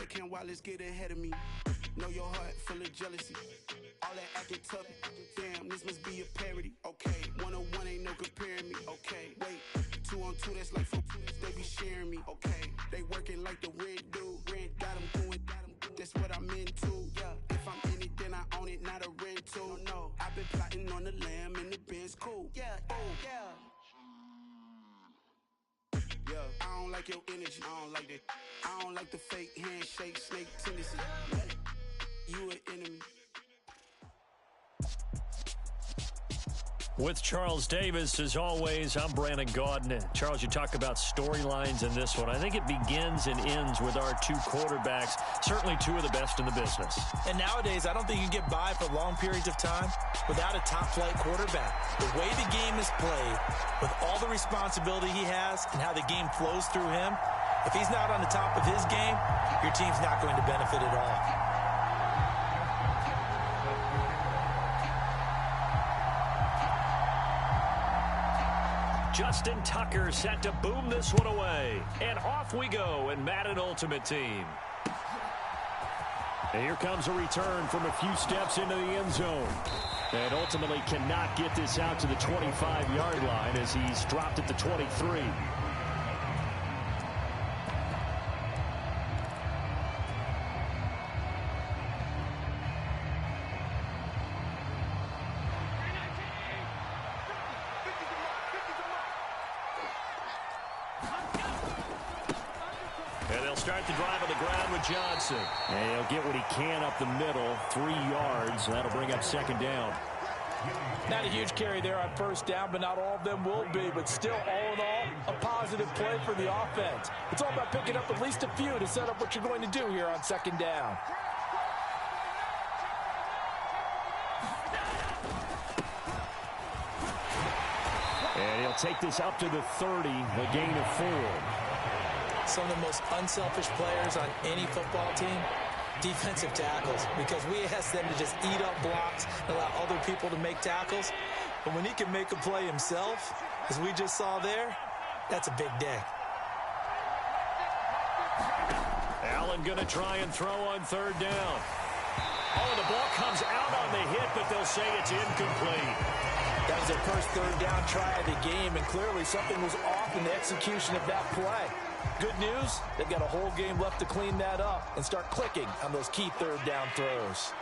they can't wireless get ahead of me. Know your heart full of jealousy. All that acting tough. Damn, this must be a parody. Okay, 101 ain't no comparing me. Okay, wait, 2 on 2, that's like 4. They be sharing me. Okay, they working like the rent dude. Rent got them doing. That's what I'm into. Yeah, if I'm in it, then I own it, not a rental. No, I've been plotting on the lamb and the Benz cool. Yeah, oh yeah. Yeah, I don't like your energy. I don't like that. I don't like the fake handshake, snake tendency. You an enemy. With Charles Davis, as always, I'm Brandon Gaudin. Charles, you talk about storylines in this one. I think it begins and ends with our two quarterbacks, certainly two of the best in the business. And nowadays, I don't think you can get by for long periods of time without a top-flight quarterback. The way the game is played, with all the responsibility he has and how the game flows through him, if he's not on the top of his game, your team's not going to benefit at all. Justin Tucker set to boom this one away. And off we go in Madden Ultimate Team. And here comes a return from a few steps into the end zone. And ultimately cannot get this out to the 25-yard line as he's dropped at the 23. Start the drive on the ground with Johnson. And he'll get what he can up the middle, 3 yards. That'll bring up second down. Not a huge carry there on first down, but not all of them will be. But still, all in all, a positive play for the offense. It's all about picking up at least a few to set up what you're going to do here on second down. And he'll take this up to the 30, a gain of 4. Some of the most unselfish players on any football team, defensive tackles, because we ask them to just eat up blocks and allow other people to make tackles. But when he can make a play himself, as we just saw there, that's a big day. Allen going to try and throw on third down. Oh, the ball comes out on the hit, but they'll say it's incomplete. That was their first third down try of the game, and clearly something was off in the execution of that play. Good news, they've got a whole game left to clean that up and start clicking on those key third down throws.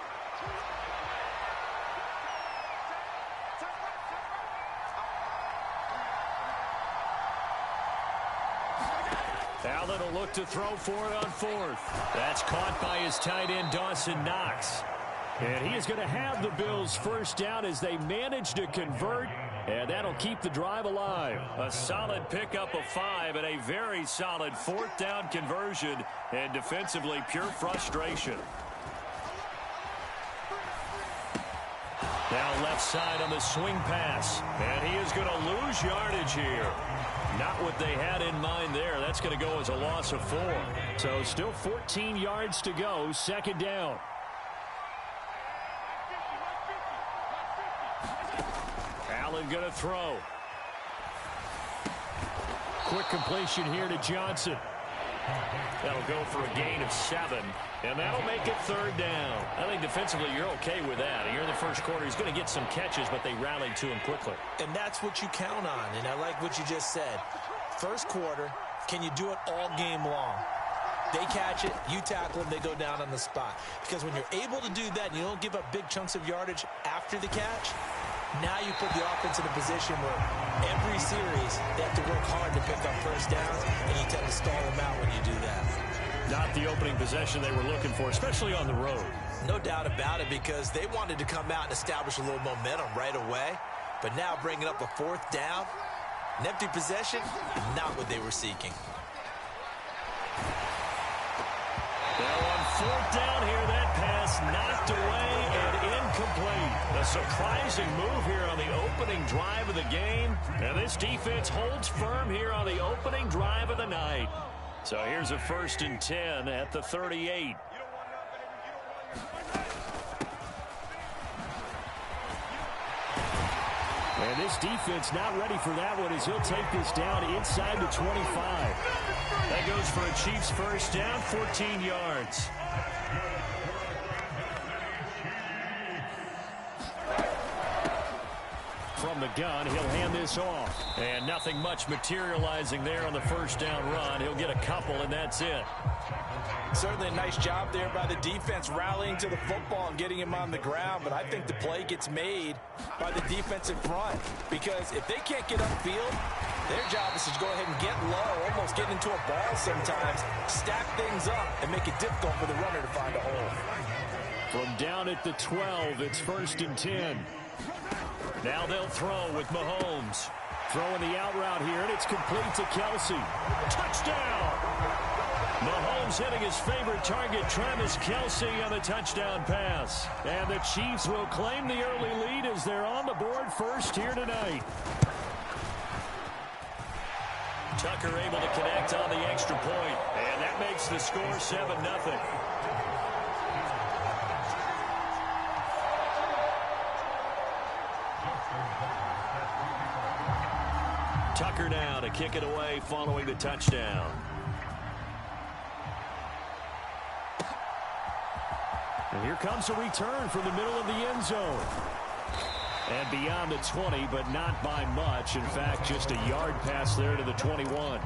Allen will look to throw for it on fourth. That's caught by his tight end, Dawson Knox. And he is going to have the Bills first down as they manage to convert, and that'll keep the drive alive. A solid pickup of 5 and a very solid fourth down conversion, and defensively pure frustration. Now left side on the swing pass, and he is going to lose yardage here. Not what they had in mind there. That's going to go as a loss of 4. So still 14 yards to go, second down. Allen going to throw. Quick completion here to Johnson. That'll go for a gain of 7, and that'll make it third down. I think defensively you're okay with that. Here in the first quarter, he's going to get some catches, but they rallied to him quickly. And that's what you count on, and I like what you just said. First quarter, can you do it all game long? They catch it, you tackle them, they go down on the spot. Because when you're able to do that and you don't give up big chunks of yardage after the catch, now you put the offense in a position where every series they have to work hard to pick up first downs, and you tend to stall them out when you do that. Not the opening possession they were looking for, especially on the road. No doubt about it, because they wanted to come out and establish a little momentum right away. But now bringing up a fourth down, an empty possession, not what they were seeking. Now on fourth down here, that pass knocked away and incomplete. A surprising move here on the opening drive of the game. And this defense holds firm here on the opening drive of the night. So here's a 1st and 10 at the 38. And this defense not ready for that one as he'll take this down inside the 25. That goes for a Chiefs first down, 14 yards. From the gun, he'll hand this off. And nothing much materializing there on the first down run. He'll get a couple, and that's it. Certainly a nice job there by the defense rallying to the football and getting him on the ground. But I think the play gets made by the defensive front. Because if they can't get upfield, their job is to go ahead and get low, almost get into a ball sometimes, stack things up, and make it difficult for the runner to find a hole. From down at the 12, it's 1st and 10. Now they'll throw with Mahomes. Throwing the out route here, and it's complete to Kelsey. Touchdown! Mahomes hitting his favorite target, Travis Kelsey, on the touchdown pass. And the Chiefs will claim the early lead as they're on the board first here tonight. Tucker able to connect on the extra point, and that makes the score 7-0. Tucker now to kick it away following the touchdown. And here comes a return from the middle of the end zone. And beyond the 20, but not by much. In fact, just a yard pass there to the 21.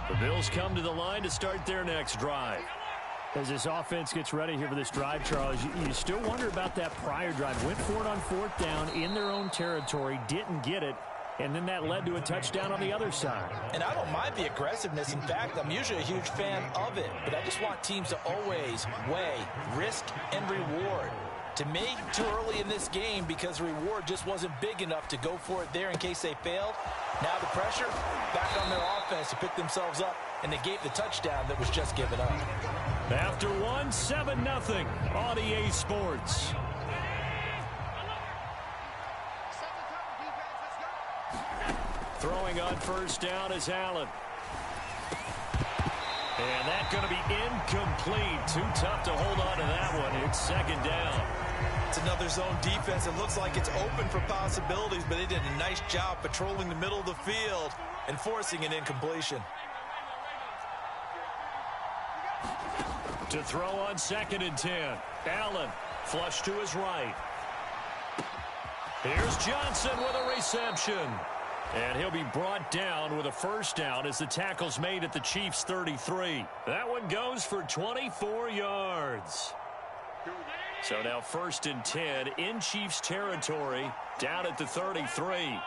The Bills come to the line to start their next drive. As this offense gets ready here for this drive, Charles, you still wonder about that prior drive. Went for it on 4th down in their own territory, didn't get it, and then that led to a touchdown on the other side. And I don't mind the aggressiveness. In fact, I'm usually a huge fan of it, but I just want teams to always weigh risk and reward. To me, too early in this game because the reward just wasn't big enough to go for it there in case they failed. Now the pressure back on their offense to pick themselves up, and they gave the touchdown that was just given up. After 7-0 on EA Sports. Throwing on first down is Allen. And that's going to be incomplete. Too tough to hold on to that one. It's 2nd down. It's another zone defense. It looks like it's open for possibilities, but they did a nice job patrolling the middle of the field and forcing an incompletion. To throw on 2nd and 10. Allen flush to his right. Here's Johnson with a reception. And he'll be brought down with a first down as the tackle's made at the Chiefs' 33. That one goes for 24 yards. So now 1st and 10 in Chiefs territory, down at the 33.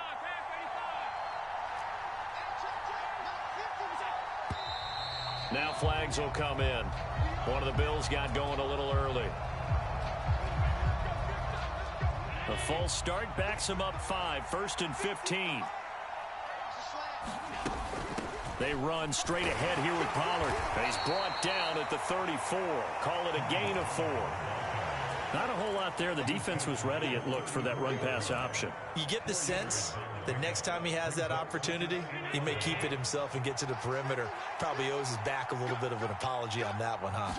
Now flags will come in. One of the Bills got going a little early. The false start backs him up 5, 1st and 15. They run straight ahead here with Pollard. He's brought down at the 34. Call it a gain of 4. Not a whole lot there. The defense was ready, it looked, for that run-pass option. You get the sense that next time he has that opportunity, he may keep it himself and get to the perimeter. Probably owes his back a little bit of an apology on that one, huh?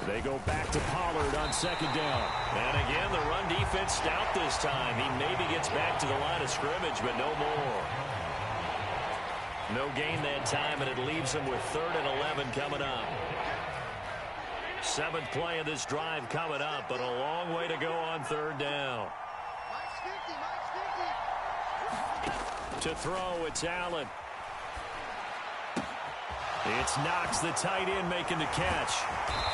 They go back to Pollard on 2nd down. And again, the run defense stout this time. He maybe gets back to the line of scrimmage, but no more. No gain that time, and it leaves him with 3rd and 11 coming up. 7th play of this drive coming up, but a long way to go on 3rd down. To throw, it's Allen. It's Knox, the tight end, making the catch.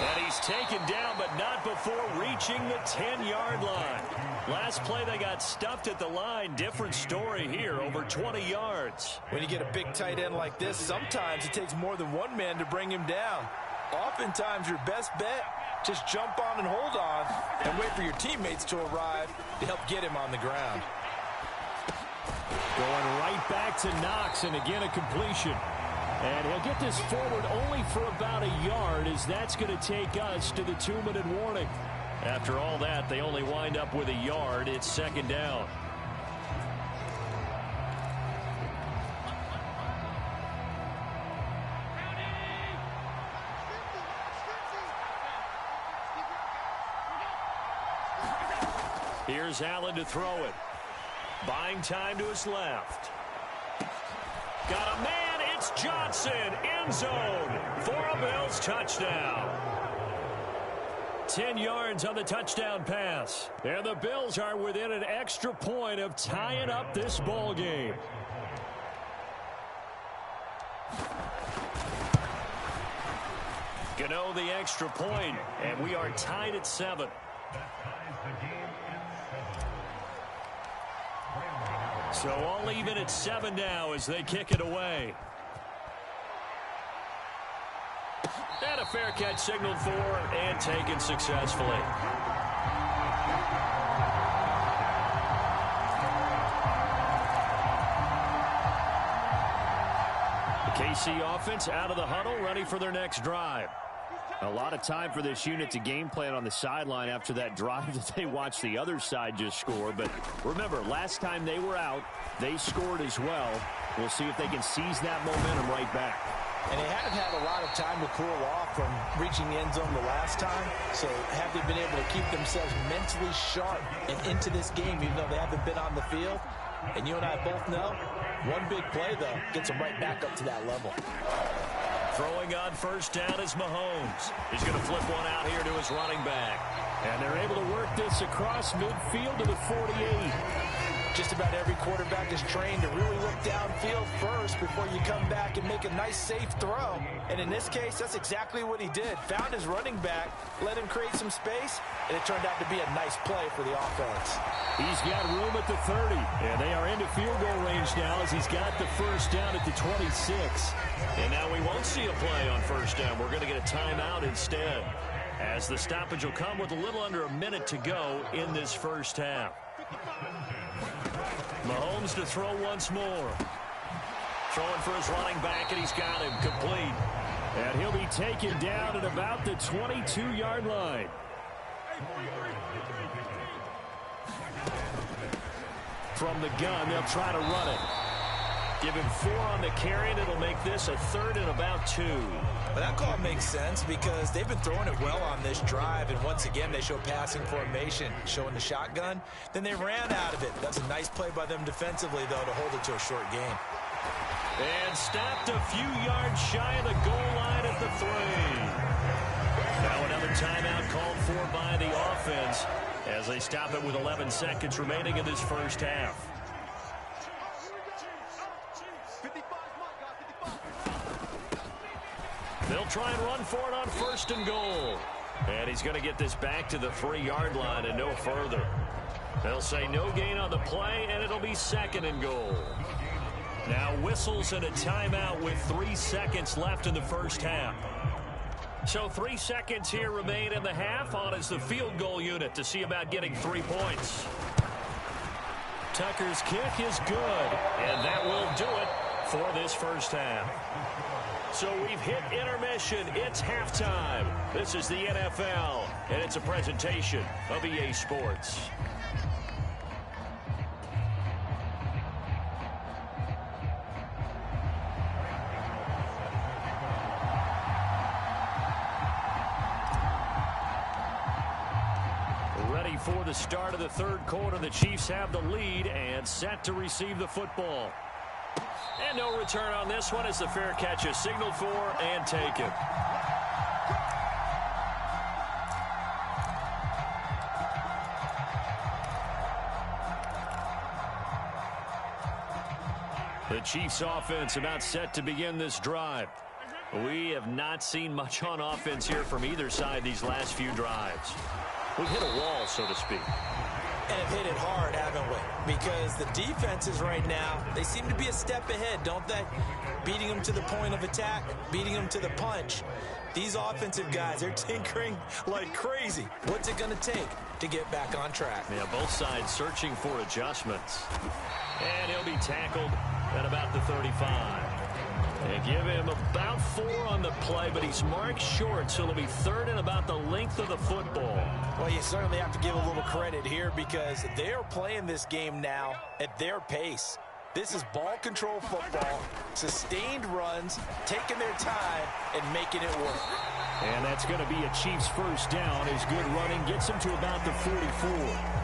And he's taken down, but not before reaching the 10-yard line. Last play, they got stuffed at the line. Different story here, over 20 yards. When you get a big tight end like this, sometimes it takes more than one man to bring him down. Oftentimes, your best bet, just jump on and hold on and wait for your teammates to arrive to help get him on the ground. Going right back to Knox, and again a completion. And he'll get this forward only for about a yard, as that's going to take us to the 2-minute warning. After all that, they only wind up with a yard. It's 2nd down. Here's Allen to throw it. Buying time to his left. Got a man. It's Johnson. End zone for a Bills touchdown. 10 yards on the touchdown pass. And the Bills are within an extra point of tying up this ball game. Gano the extra point, and we are tied at 7. So all even at 7 now as they kick it away. And a fair catch signaled for and taken successfully. The KC offense out of the huddle, ready for their next drive. A lot of time for this unit to game plan on the sideline after that drive that they watched the other side just score. But remember, last time they were out, they scored as well. We'll see if they can seize that momentum right back. And they haven't had a lot of time to cool off from reaching the end zone the last time. So have they been able to keep themselves mentally sharp and into this game, even though they haven't been on the field? And you and I both know, one big play, though, gets them right back up to that level. Throwing on first down is Mahomes. He's going to flip one out here to his running back. And they're able to work this across midfield to the 48. Just about every quarterback is trained to really look downfield first before you come back and make a nice, safe throw. And in this case, that's exactly what he did. Found his running back, let him create some space, and it turned out to be a nice play for the offense. He's got room at the 30, and they are into field goal range now as he's got the first down at the 26. And now we won't see a play on first down. We're going to get a timeout instead, as the stoppage will come with a little under a minute to go in this first half. Mahomes to throw once more. Throwing for his running back, and he's got him complete. And he'll be taken down at about the 22-yard line. From the gun, they'll try to run it. Give him 4 on the carry, and it'll make this a 3rd and about 2. But that call makes sense because they've been throwing it well on this drive, and once again they show passing formation, showing the shotgun. Then they ran out of it. That's a nice play by them defensively, though, to hold it to a short game. And stopped a few yards shy of the goal line at the 3. Now another timeout called for by the offense as they stop it with 11 seconds remaining in this first half. They'll try and run for it on 1st and goal. And he's going to get this back to the 3-yard line and no further. They'll say no gain on the play, and it'll be 2nd and goal. Now whistles and a timeout with 3 seconds left in the first half. So 3 seconds here remain in the half. On is the field goal unit to see about getting 3 points. Tucker's kick is good, and that will do it for this first half. So we've hit intermission. It's halftime. This is the NFL, and it's a presentation of EA Sports. Ready for the start of the 3rd quarter. The Chiefs have the lead and set to receive the football. And no return on this one as the fair catch is signaled for and taken. The Chiefs offense about set to begin this drive. We have not seen much on offense here from either side these last few drives. We've hit a wall, so to speak. And have hit it hard, haven't we? Because the defenses right now, they seem to be a step ahead, don't they? Beating them to the point of attack, beating them to the punch. These offensive guys, they're tinkering like crazy. What's it going to take to get back on track? Yeah, both sides searching for adjustments. And he'll be tackled at about the 35. They give him about 4 on the play, but he's marked short, so it'll be 3rd and about the length of the football. Well, you certainly have to give a little credit here because they're playing this game now at their pace. This is ball control football, sustained runs, taking their time, and making it work. And that's going to be a Chiefs first down as good running gets him to about the 44.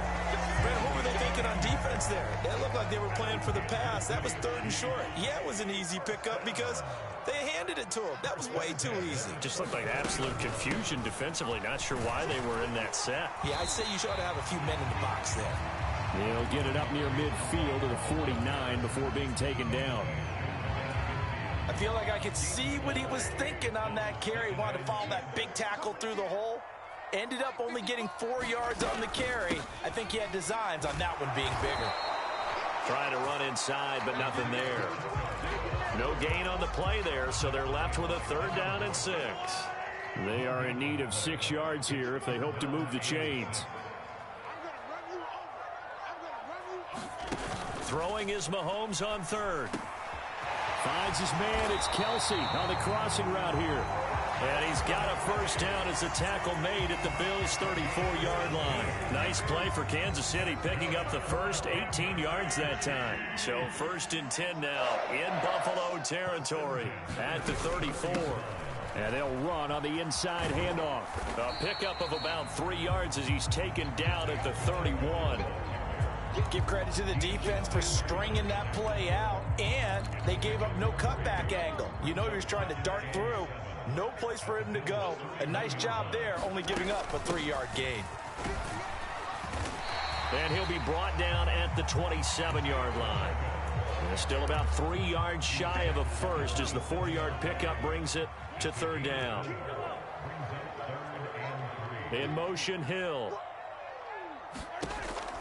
yards there. It looked like they were playing for the pass. That was 3rd and short. Yeah, it was an easy pickup because they handed it to him. That was way too easy. Just looked like absolute confusion defensively. Not sure why they were in that set. Yeah, I'd say you should have a few men in the box there. They'll get it up near midfield to the 49 before being taken down. I feel like I could see what he was thinking on that carry. He wanted to follow that big tackle through the hole. Ended up only getting 4 yards on the carry. I think he had designs on that one being bigger. Trying to run inside, but nothing there. No gain on the play there, so they're left with a 3rd down and 6. They are in need of 6 yards here if they hope to move the chains. Throwing is Mahomes on 3rd. Finds his man. It's Kelsey on the crossing route here. And he's got a 1st down as the tackle made at the Bills' 34-yard line. Nice play for Kansas City, picking up the first 18 yards that time. So 1st and 10 now in Buffalo territory at the 34. And they'll run on the inside handoff. A pickup of about 3 yards as he's taken down at the 31. Give credit to the defense for stringing that play out, and they gave up no cutback angle. You know he was trying to dart through. No place for him to go. A nice job there, only giving up a 3-yard gain. And he'll be brought down at the 27-yard line. And still about 3 yards shy of a first as the 4-yard pickup brings it to 3rd down. In motion, Hill.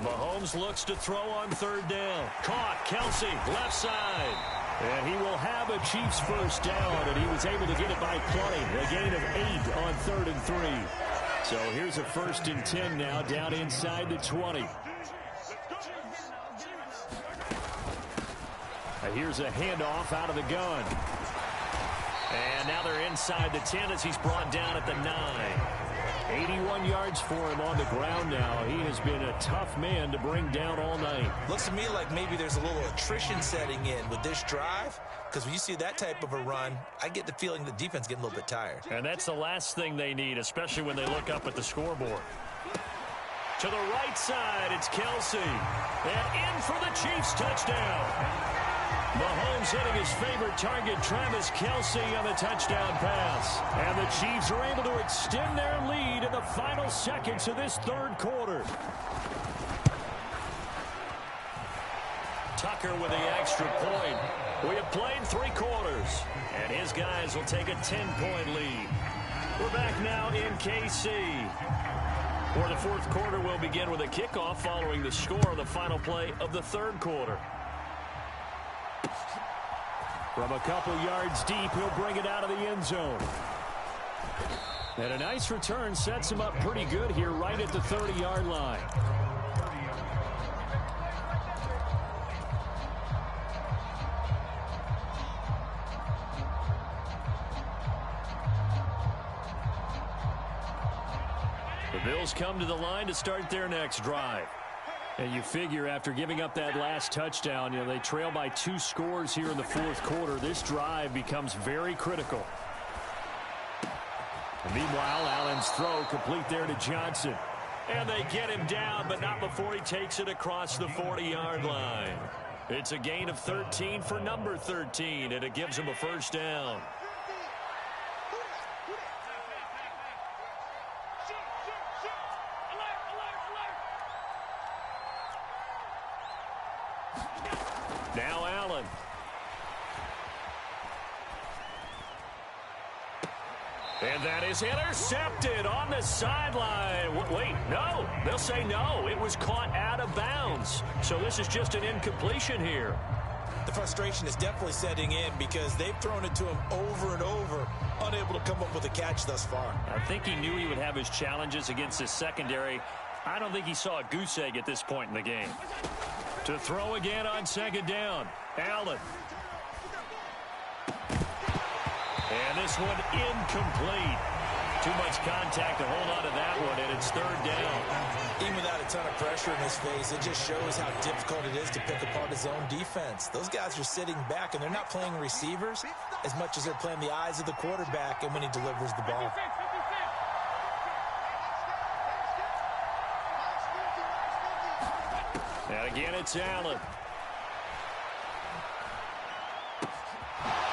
Mahomes looks to throw on 3rd down. Caught, Kelsey, left side. And he will have a Chiefs 1st down, and he was able to get it by plenty. A gain of 8 on 3rd and 3. So here's a 1st and 10 now down inside the 20. Here's a handoff out of the gun. And now they're inside the 10 as he's brought down at the 9. 81 yards for him on the ground now. He has been a tough man to bring down all night. Looks to me like maybe there's a little attrition setting in with this drive, because when you see that type of a run, I get the feeling the defense getting a little bit tired. And that's the last thing they need, especially when they look up at the scoreboard. To the right side, it's Kelsey. And in for the Chiefs touchdown. Mahomes hitting his favorite target, Travis Kelsey, on the touchdown pass. And the Chiefs are able to extend their lead in the final seconds of this 3rd quarter. Tucker with the extra point. We have played 3 quarters, and his guys will take a 10-point lead. We're back now in KC. For the 4th quarter, we'll begin with a kickoff following the score of the final play of the 3rd quarter. From a couple yards deep, he'll bring it out of the end zone. And a nice return sets him up pretty good here right at the 30-yard line. The Bills come to the line to start their next drive. And you figure after giving up that last touchdown, they trail by 2 scores here in the 4th quarter. This drive becomes very critical. And meanwhile, Allen's throw complete there to Johnson. And they get him down, but not before he takes it across the 40-yard line. It's a gain of 13 for number 13, and it gives him a 1st down. Now Allen. And that is intercepted on the sideline. Wait, no. They'll say no. It was caught out of bounds. So this is just an incompletion here. The frustration is definitely setting in because they've thrown it to him over and over, unable to come up with a catch thus far. I think he knew he would have his challenges against his secondary. I don't think he saw a goose egg at this point in the game. To throw again on 2nd down. Allen. And this one incomplete. Too much contact to hold on to that one, and it's 3rd down. Even without a ton of pressure in his face, it just shows how difficult it is to pick apart his own defense. Those guys are sitting back, and they're not playing receivers as much as they're playing the eyes of the quarterback and when he delivers the ball. And again, it's Allen.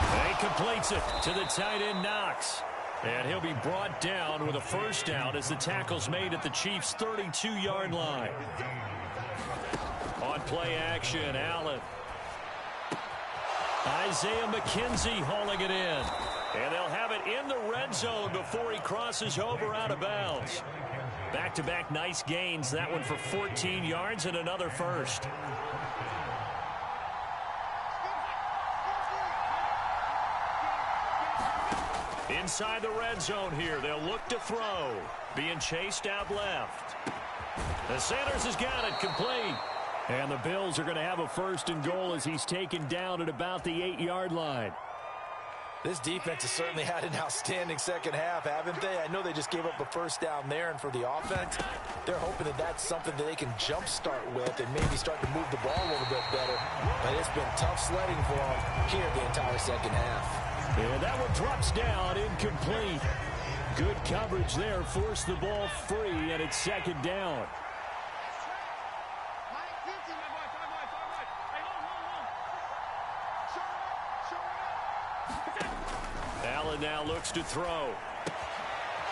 And he completes it to the tight end, Knox. And he'll be brought down with a first down as the tackle's made at the Chiefs' 32-yard line. On play action, Allen. Isaiah McKenzie hauling it in. And they'll have it in the red zone before he crosses over out of bounds. Back-to-back nice gains. That one for 14 yards and another first. Inside the red zone here. They'll look to throw. Being chased out left. The Sanders has got it complete. And the Bills are going to have a first and goal as he's taken down at about the 8-yard line. This defense has certainly had an outstanding second half, haven't they? I know they just gave up a first down there, and for the offense, they're hoping that that's something that they can jumpstart with and maybe start to move the ball a little bit better. But it's been tough sledding for them here the entire second half. And that one drops down, incomplete. Good coverage there, forced the ball free, and it's second down. Allen now looks to throw.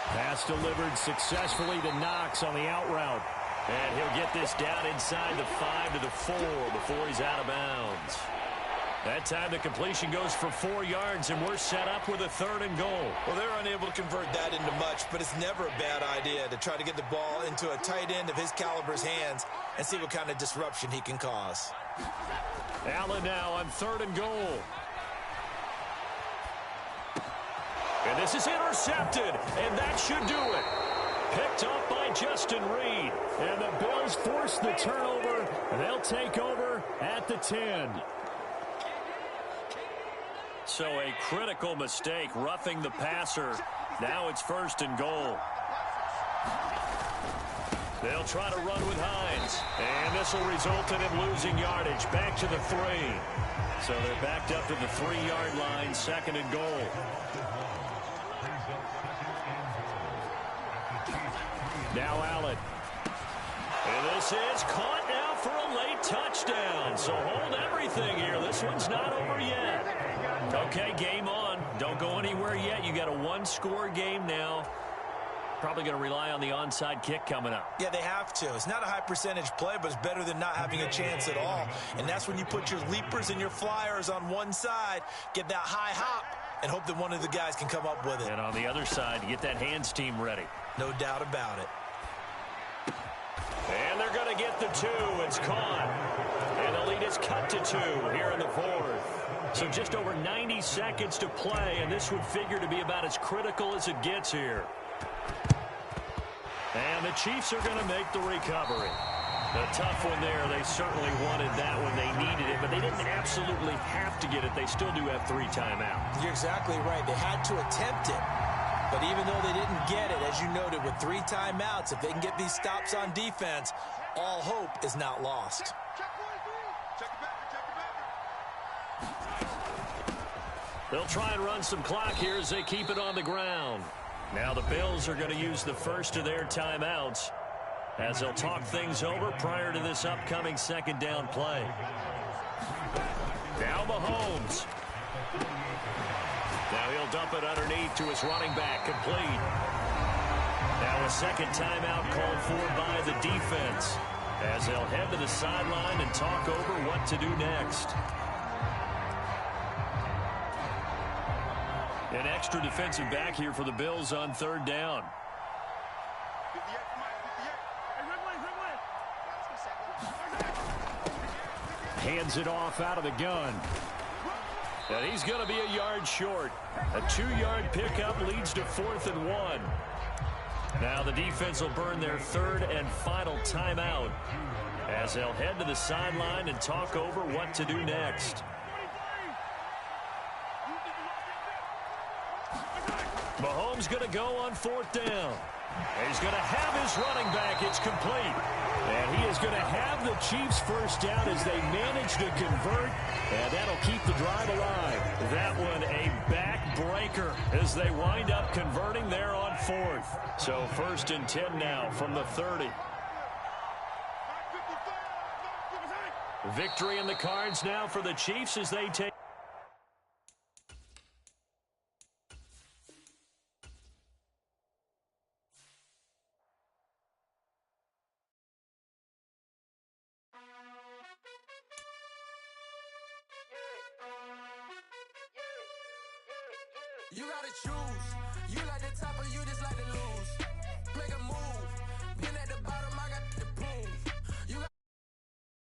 Pass delivered successfully to Knox on the out route. And he'll get this down inside the 5 to the 4 before he's out of bounds. That time the completion goes for 4 yards, and we're set up with a third and goal. Well, they're unable to convert that into much, but it's never a bad idea to try to get the ball into a tight end of his caliber's hands and see what kind of disruption he can cause. Allen now on third and goal. And this is intercepted, and that should do it. Picked up by Justin Reed. And the Bills force the turnover. They'll take over at the 10. So a critical mistake, roughing the passer. Now it's first and goal. They'll try to run with Hines. And this will result in him losing yardage. Back to the 3. So they're backed up to the 3-yard line, second and goal. Now Allen. And this is caught now for a late touchdown. So hold everything here. This one's not over yet. Okay, game on. Don't go anywhere yet. You got a one-score game now. Probably going to rely on the onside kick coming up. Yeah, they have to. It's not a high percentage play, but it's better than not having a chance at all. And that's when you put your leapers and your flyers on one side, get that high hop, and hope that one of the guys can come up with it. And on the other side, get that hands team ready. No doubt about it. And they're going to get the 2. It's caught. And the lead is cut to 2 here in the 4th. So just over 90 seconds to play, and this would figure to be about as critical as it gets here. And the Chiefs are going to make the recovery. A tough one there. They certainly wanted that when they needed it, but they didn't absolutely have to get it. They still do have 3 timeouts. You're exactly right. They had to attempt it. But even though they didn't get it, as you noted, with 3 timeouts, if they can get these stops on defense, all hope is not lost. They'll try and run some clock here as they keep it on the ground. Now the Bills are going to use the first of their timeouts as they'll talk things over prior to this upcoming second down play. Now Mahomes. Now he'll dump it underneath to his running back, complete. Now a second timeout called for by the defense as they'll head to the sideline and talk over what to do next. An extra defensive back here for the Bills on third down. Hands it off out of the gun. And he's going to be a yard short. A 2-yard pickup leads to 4th and 1. Now the defense will burn their third and final timeout as they'll head to the sideline and talk over what to do next. Mahomes going to go on 4th down. And he's going to have his running back. It's complete. And he is going to have the Chiefs first down as they manage to convert. And that'll keep the drive alive. That one a backbreaker as they wind up converting there on 4th. So 1st and 10 now from the 30. Victory in the cards now for the Chiefs as they take. You gotta choose.